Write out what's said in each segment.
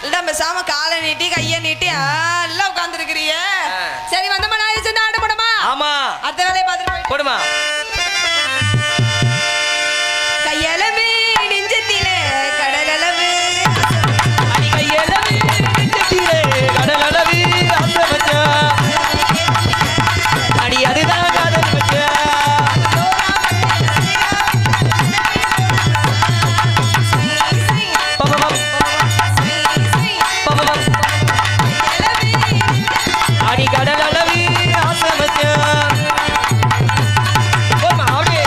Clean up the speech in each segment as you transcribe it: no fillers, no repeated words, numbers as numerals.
இல்ல பேசாம காலை நீட்டி கையை நீட்டி எல்லாம் உட்கார்ந்து இருக்கிறீங்க. சரி வந்தமா நான் சின்ன ஆட போடுமா? ஆமா அத்த வேலையை பார்த்துட்டு போடுமா. கையளவு நெஞ்சத்திலே கடலளவு அடி கையளவு நெஞ்சத்திலே கடலளவு ஆசை வச்சான். அடி அதுதான் காதல் வச்சான். அடி கடலளவு ஆசை வச்சான். போமா அப்படியே.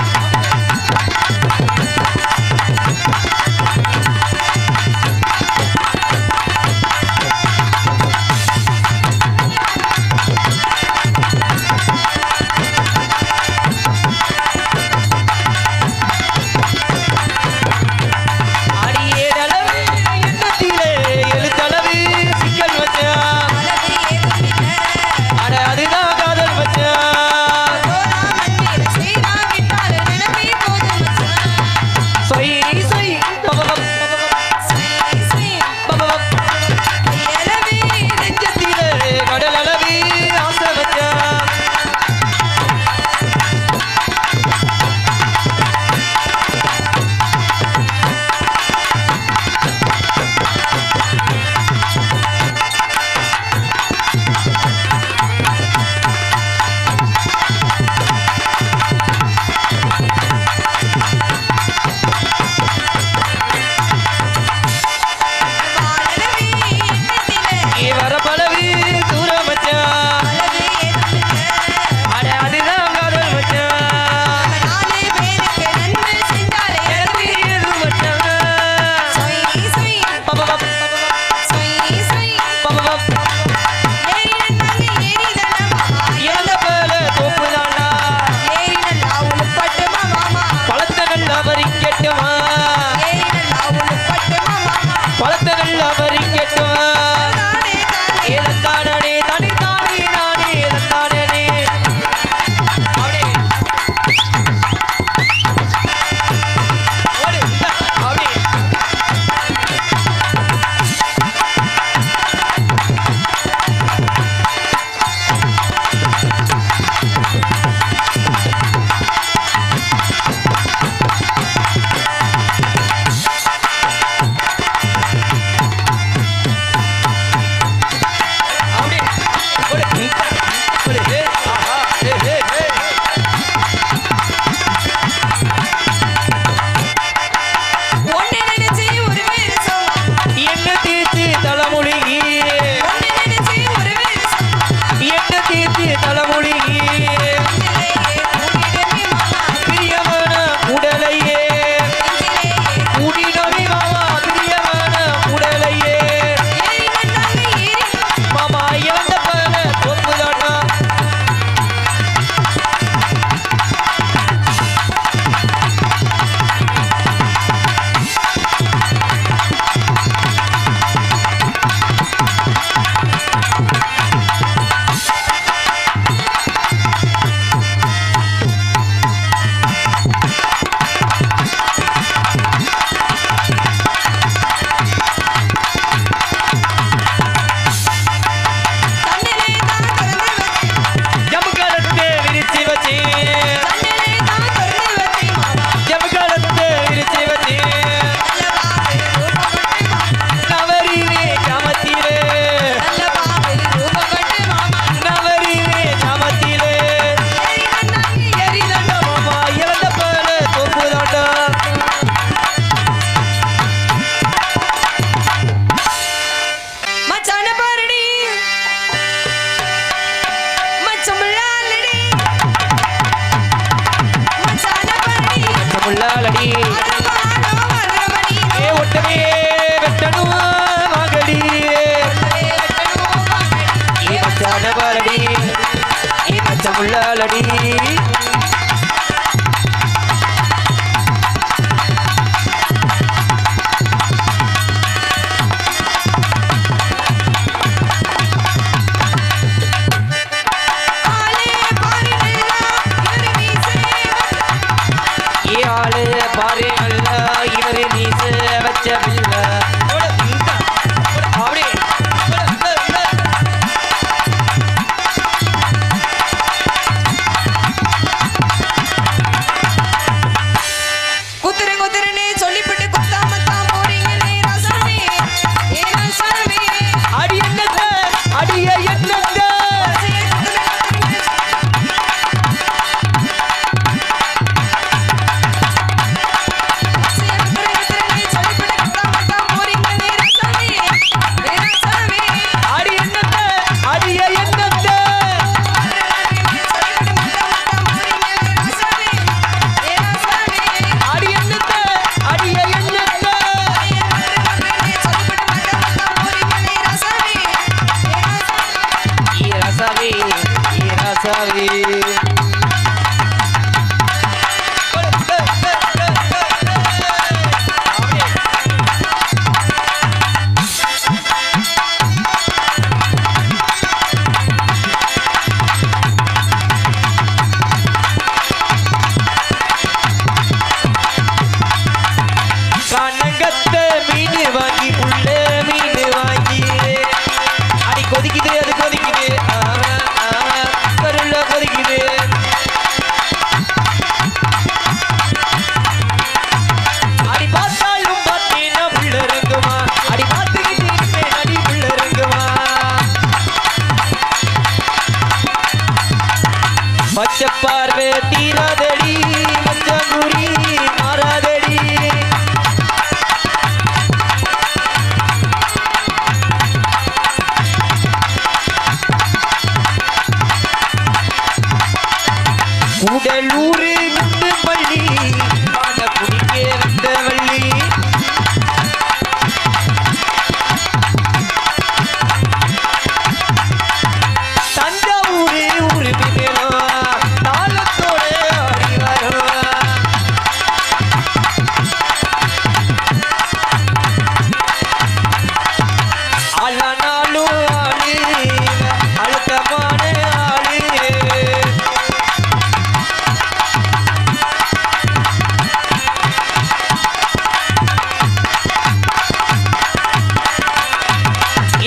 பாரு அல்ல இவரே நீ வச்ச பிள்ளை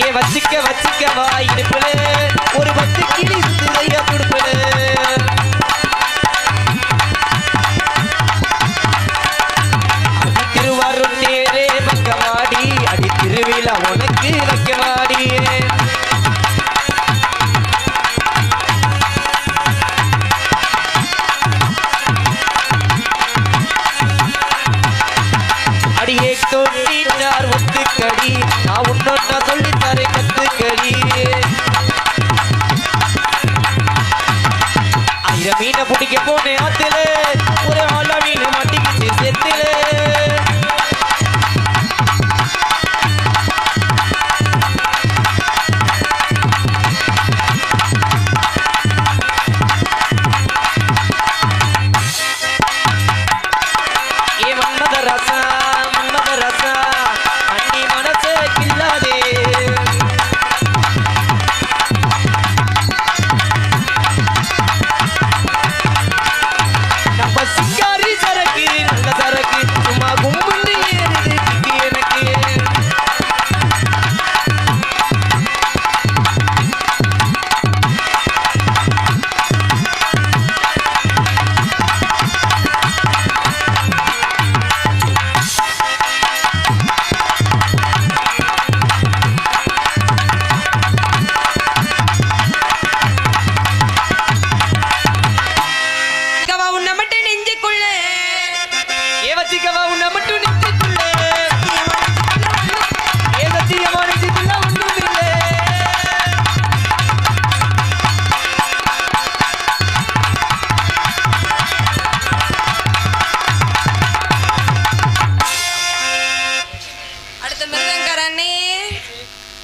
ஏ வச்சிக்க வச்சிக்கவா இடுப்புல ஒரு 10 கிளி சுத்துதையா துடுப்புல திருவாரூர் தேரே பக்கமாடி அடி திருவிழா உனக்கு வைக்கமாடி அடியே தொட்டினார் ஒத்துக்கடி நான் உன்னொன்னா சொல்லித்தாரே கத்துக்கடி ஆயிரம் மீனை பிடிக்க போனேன் ஆத்துல ஒரு ஆள மீன் மாட்டிக்கிச்சு செத்துல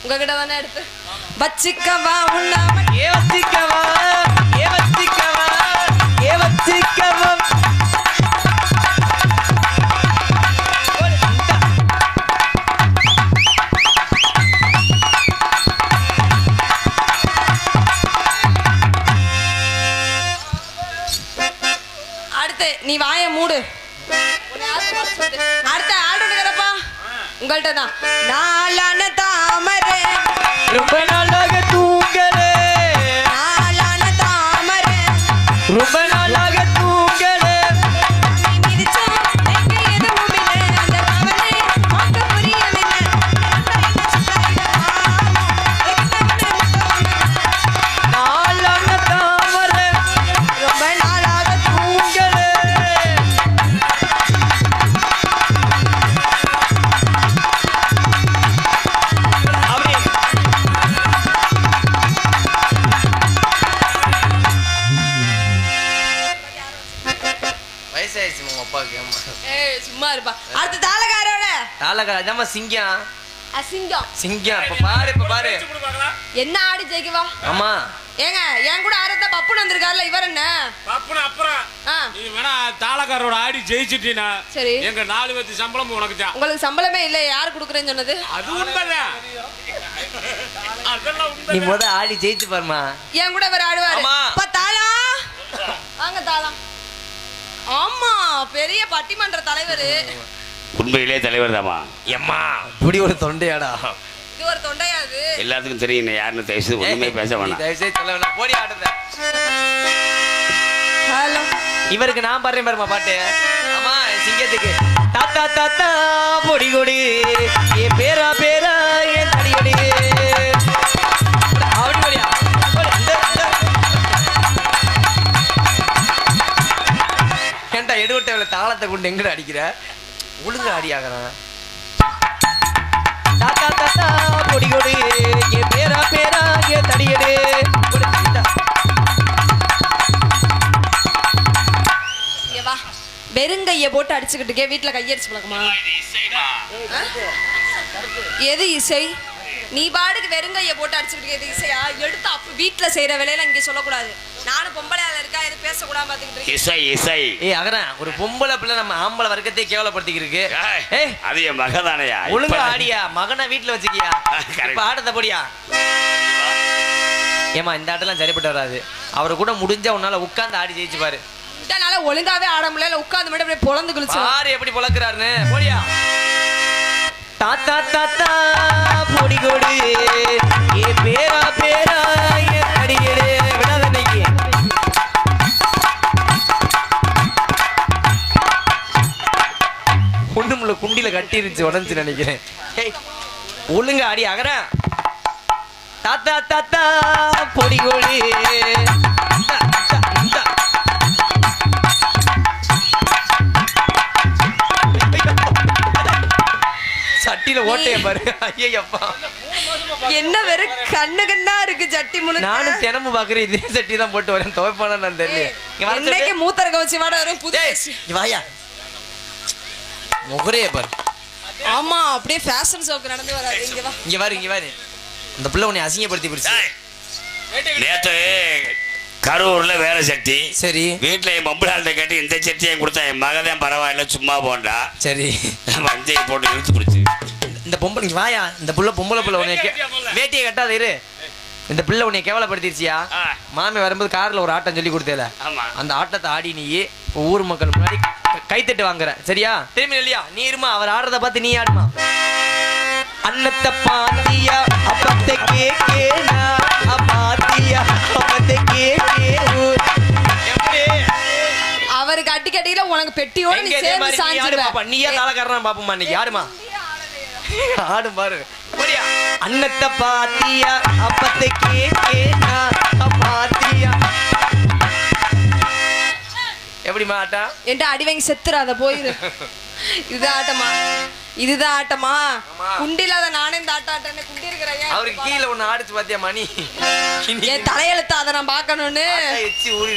உங்ககிட்ட தானே எடுத்து வச்சிக்கவா உன்ன ஏ வச்சிக்கவா ஏ வச்சிக்கவா ஏ வச்சிக்கவா அடுத்து நீ வாயை மூடு அடுத்த ஆடுறப்பா உங்கள்கிட்ட தான் நாளான தாமரை ரொம்ப நாளாக தூங்கலே நாளான தாமரை ரொம்ப நாளாக தூங்கலே மிதிச்சா எங்க எதுவும் இல்லை அந்த கவலை மாக்க புரியவில்லை நாளான தாமரை ரொம்ப நாளாக தூங்கலே சும்மா இருப்பா அடுத்த தாளகாரோட தாளகாரமா சிங்கம் அசிங்கம் சிங்கம் இப்ப பாரு என்ன ஆடி ஜெயிக்கவா ஆமா ஏங்க என் கூட ஆரத்த பப்புன்னு வந்திருக்காருல இவர் என்ன பப்புன்னு அப்புறம் நீ வேணா தாளக்காரோட ஆடி ஜெயிச்சிட்டீனா சரி எங்க 4 பேருக்கு சம்பளம் உனக்கு தான் உங்களுக்கு சம்பளமே இல்ல யாரு குடுக்குறேன்னு சொன்னது அது உண்மைதான் அதெல்லாம் நீ உண்மை முத ஆடி ஜெயிச்சு பாருமா என் கூட இவர் ஆடுவாரு ஆமா. தாளா வாங்க தாளம் ஆமா பெரிய பட்டிமன்ற தலைவர் உண்மையிலே தலைவர் தாமா எம்மா இப்படி ஒரு தொண்டையாடா இது ஒரு தொண்டையாது எல்லாத்துக்கும் தெரியும் என்ன யாருன்னு தயவுசெய்து ஒண்ணுமே பேச வேணாம் தயவுசெய்து சொல்ல வேணாம் போடி ஆடுத ஹலோ இவருக்கு நான் பாடுறேன் பாருமா பாட்டு ஆமா சிங்கத்துக்கு தாத்தா தாத்தா பொடி கொடி ஏ பேரா பேரா ஏன் தடியடி அப்படி போடியா ஏன்டா எடுவட்ட தாளத்தை கொண்டு எங்கட அடிக்கிற ஒழுங்கு ஆடி ஆகிறான் தாத்தா தாத்தா பொடி கொடி ஏ பேரா பேரா ஏ தடியடி வா வெறுங்கைய போட்டு அடிச்சுக்கிட்டுக்கே வீட்டுல கையடிச்சு பழக்கமா எது இசை நீ பாடுக்கு வெறுங்கைய போட்டு அடிச்சுக்கிட்டு எது இசையா எடுத்து அப்ப வீட்டுல செய்யற வேலையில இங்க சொல்லக்கூடாது நானும் பொம்பளையால இருக்கா எது பேசக்கூடாது பாத்துக்கிட்டு இசை இசை ஏய் அகரன் ஒரு பொம்பளை பிள்ளை நம்ம ஆம்பளை வர்க்கத்தை கேவலப்படுத்திக்கிருக்கு ஏய் அது என் மகதானையா ஒழுங்கா ஆடியா மகனை வீட்டுல வச்சுக்கியா இப்ப ஆடத்த போடியா ஏமா இந்த ஆட்டெல்லாம் சரிப்பட்டு வராது அவரை கூட முடிஞ்சா உன்னால உட்கார்ந்து ஆடி ஜெயிச்சு பாரு இதனால ஒழுங்காவே ஆட முடியல உட்கார்ந்து மட்டும் அப்படியே பொழந்து கிழிச்சு பாரு எப்படி பொழக்கிறாருன்னு போடியா தாத்தா தாத்தா பொடி கொடு ஒட்டிருச்சு உடஞ்சு நினைக்கிறேன். ஏய், ஒழுங்கா அடி அகரேன். தாத்தா தாத்தா பொடி கோழி சட்டியில ஓட்டைய பாரு. ஐயப்பா, என்ன வெறும் கண்ணு கண்ணா இருக்கு சட்டி முழுக்க. நானும் தினமும் பாக்குறேன் இதே சட்டி தான் போட்டு வரேன். துவைப்பானா நான் தெரியல. இன்னைக்கு மூத்தர கவச்சி வாட வரும் புது. வாயா முகரே பாரு. ஆமா, அப்படியே ஃபேஷன் ஷோக்கு நடந்து வராது. இங்க வா, இங்க பாரு. இந்த பிள்ளை உன்னை அசிங்கப்படுத்தி பிடிச்சு. நேற்று கரூர்ல வேற சட்டி. சரி. வீட்டுல என் பொம்பளாள்கிட்ட கேட்டு இந்த சட்டியை கொடுத்தா என் மகதான் பரவாயில்ல சும்மா போண்டா. சரி. மஞ்சள் போட்டு இழுத்து பிடிச்சு. இந்த பொம்பளை வாயா. இந்த பொம்பளை பிள்ளை உன்னை வேட்டியை கட்டாத இரு. இந்த பிள்ளை உன்னை கேவலப்படுத்திருச்சியா? மாமி வரும்போது கார்ல ஒரு ஆட்டம் சொல்லி கொடுத்தேல, அந்த ஆட்டத்தை ஆடி நீ ஊர் மக்கள் முன்னாடி கைத்தட்டு வாங்குற. சரியா? திரும்பி இல்லையா? நீ இருமா, அவர் ஆடுறத பார்த்து நீ ஆடுமா. அன்னத்தை பாத்தியா அப்பத்தை கேக்கேனா பாத்தியா அப்பத்தை கேக்கே. அவருக்கு அட்டி கட்டியில உனக்கு பெட்டியோட நீ சேர்ந்து சாஞ்சிடுவ. நீயா தாளக்காரனா பாப்போமா இன்னைக்கு? ஆடுமா, ஆடும் பாரு. அன்னத்தை பாத்தியா அப்பத்தை கேக்கேனா பாத்தியா. எப்படிமா ஆட்டா? என்கிட்ட அடி வாங்கி செத்துறாத போயிரு. இதுதான் ஆட்டமா? இதுதான் ஆட்டமா? குண்டில்லாத நானே இந்த ஆட்டாட்டேன்னு குண்டி இருக்கிறேன். அவருக்கு கீழே ஒண்ணு ஆடிச்சு பாத்தியா மணி? என் தலையெழுத்து அதை நான் பாக்கணும்னு ஊறி